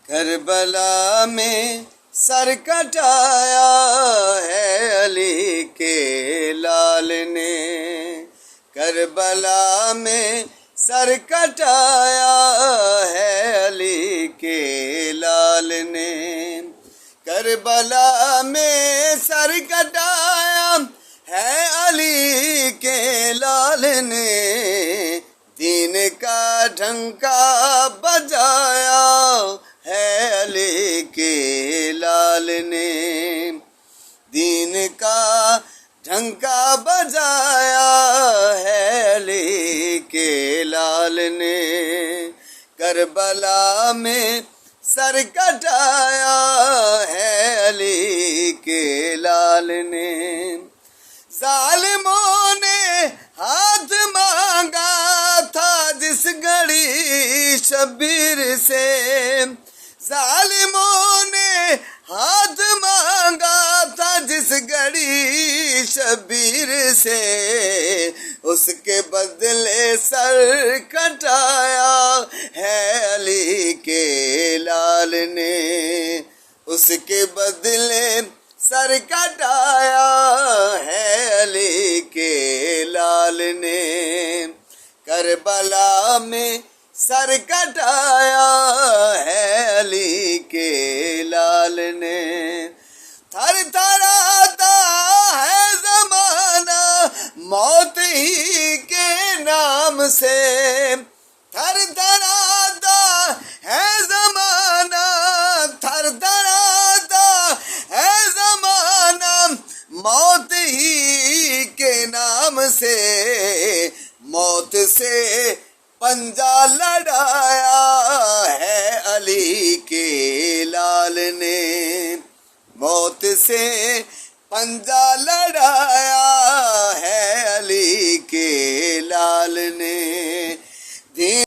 کربلا میں سر کٹایا ہے علی کے لال نے، کربلا میں سر کٹایا ہے علی کے لال نے، کربلا میں سر کٹایا ہے علی کے لال نے، دین کا ڈھنکا بجایا ہے علی کے لال نے، دین کا ڈھنکا بجایا ہے علی کے لال نے، کربلا میں سر کٹایا ہے علی کے لال نے، ظالموں نے ہاتھ مانگا تھا جس گھڑی شبیر سے، ظالموں نے ہاتھ مانگا تھا جس گھڑی شبیر سے، اس کے بدلے سر کٹایا ہے علی کے لال نے، اس کے بدلے سر کٹایا ہے علی کے لال نے، کربلا میں سر کٹایا ہے علی کے لال نے، تھر تھر آتا ہے زمانہ موت ہی کے نام سے، تھر تھر آتا ہے زمانہ، تھر تھر آتا ہے زمانہ موت ہی کے نام سے، موت سے پنجہ لڑایا ہے علی کے لال نے، موت سے پنجہ لڑایا